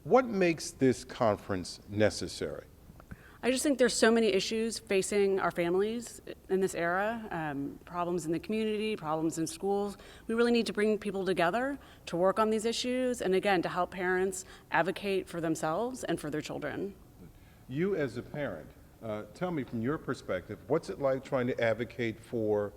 What makes this conference necessary? I just think there's so many issues facing our families in this era, problems in the community, problems in schools. We really need to bring people together to work on these issues and, again, to help parents advocate for themselves and for their children. You as a parent, tell me from your perspective, what's it like trying to advocate for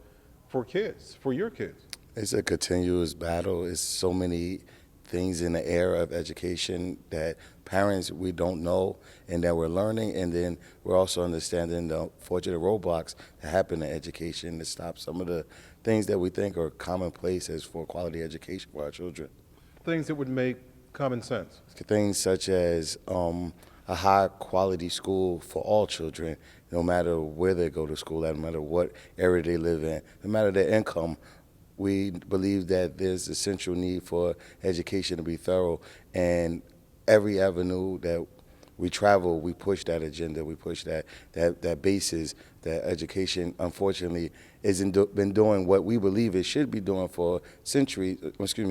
kids, for your kids? It's a continuous battle. It's so many things in the era of education that parents we don't know and that we're learning, and then we're also understanding the fortunate roadblocks that happen in education to stop some of the things that we think are commonplace as for quality education for our children. Things that would make common sense. Things such as a high quality school for all children, no matter where they go to school, no matter what area they live in, no matter their income. We believe that there's a central need for education to be thorough, and every avenue that we travel, we push that agenda, we push that basis, that education, unfortunately, been doing what we believe it should be doing for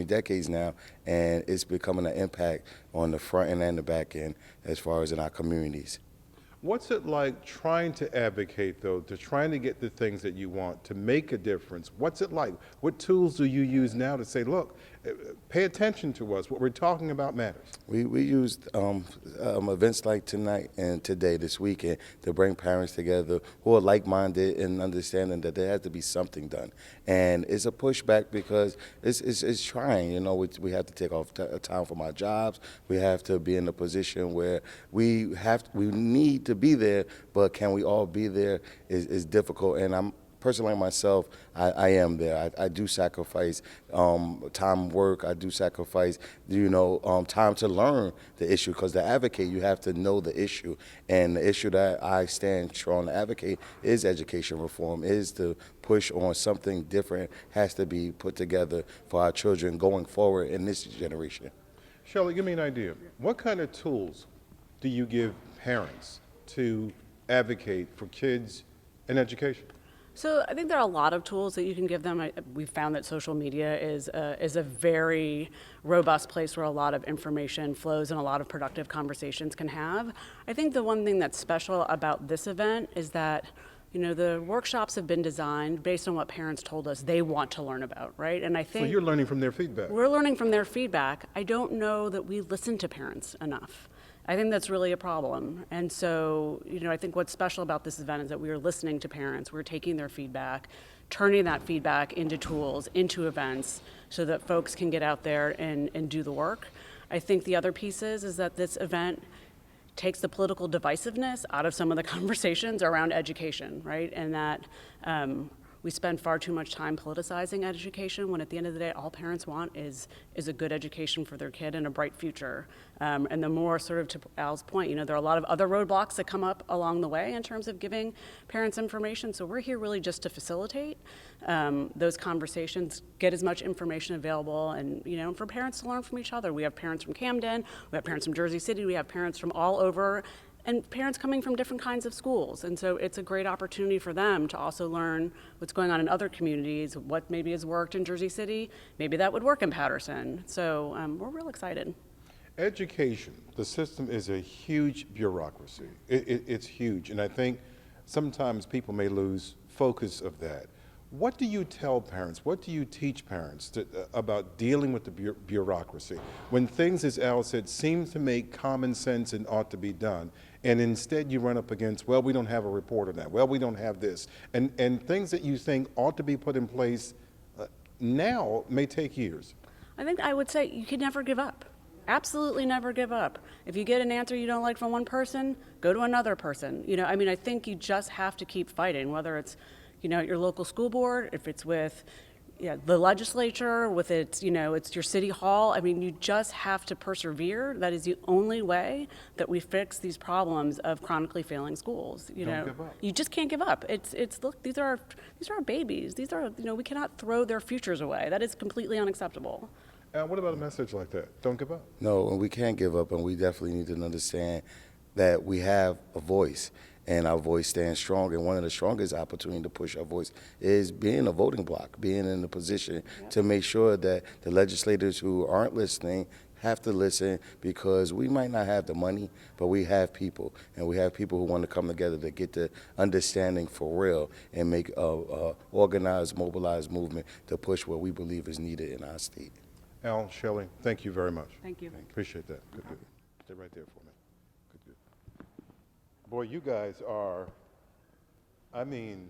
decades now, and it's becoming an impact on the front end and the back end as far as in our communities. What's it like trying to advocate, though, to trying to get the things that you want, to make a difference? What's it like? What tools do you use now to say, look, pay attention to us, what we're talking about matters? We used events like tonight and today, this weekend, to bring parents together who are like-minded and understanding that there has to be something done. And it's a pushback because it's trying. You know, we have to take off time from our jobs. We have to be in a position where we need to be there, but can we all be there is difficult. And I'm personally myself, I am there. I do sacrifice time work. I do sacrifice, time to learn the issue, because to advocate, you have to know the issue. And the issue that I stand strong to advocate is education reform, is to push on something different, has to be put together for our children going forward in this generation. Shelley, give me an idea. What kind of tools do you give parents to advocate for kids in education? So I think there are a lot of tools that you can give them. We've found that social media is a very robust place where a lot of information flows and a lot of productive conversations can have. I think the one thing that's special about this event is that the workshops have been designed based on what parents told us they want to learn about, right? And I think so you're learning from their feedback. We're learning from their feedback. I don't know that we listen to parents enough. I think that's really a problem. And so, I think what's special about this event is that we are listening to parents. We're taking their feedback, turning that feedback into tools, into events, so that folks can get out there and do the work. I think the other piece is that this event takes the political divisiveness out of some of the conversations around education, right? And that we spend far too much time politicizing education, when at the end of the day, all parents want is a good education for their kid and a bright future. And the more, sort of to Al's point, there are a lot of other roadblocks that come up along the way in terms of giving parents information. So we're here really just to facilitate those conversations, get as much information available, and for parents to learn from each other. We have parents from Camden, we have parents from Jersey City, we have parents from all over, and parents coming from different kinds of schools. And so it's a great opportunity for them to also learn what's going on in other communities, what maybe has worked in Jersey City, maybe that would work in Patterson. So we're real excited. Education, the system is a huge bureaucracy. It's huge, and I think sometimes people may lose focus of that. What do you tell parents? What do you teach parents about dealing with the bureaucracy when things, as Al said, seem to make common sense and ought to be done, and instead you run up against, well, we don't have a report on that, well, we don't have this, and things that you think ought to be put in place now may take years? I think I would say you can never give up. Absolutely never give up. If you get an answer you don't like from one person, go to another person. I think you just have to keep fighting, whether it's at your local school board, if it's with the legislature, with it's your city hall. You just have to persevere. That is the only way that we fix these problems of chronically failing schools. Don't give up. You just can't give up. It's look, these are our babies. These are, we cannot throw their futures away. That is completely unacceptable. What about a message like that? Don't give up. No, and we can't give up, and we definitely need to understand that we have a voice, and our voice stands strong. And one of the strongest opportunities to push our voice is being a voting bloc, being in a position to make sure that the legislators who aren't listening have to listen because we might not have the money, but we have people, and we have people who want to come together to get the understanding for real and make a organized, mobilized movement to push what we believe is needed in our state. Al, Shelley, thank you very much. Thank you. Appreciate that. Good, good. Stay right there for me. Good, good. Boy, you guys are, I mean,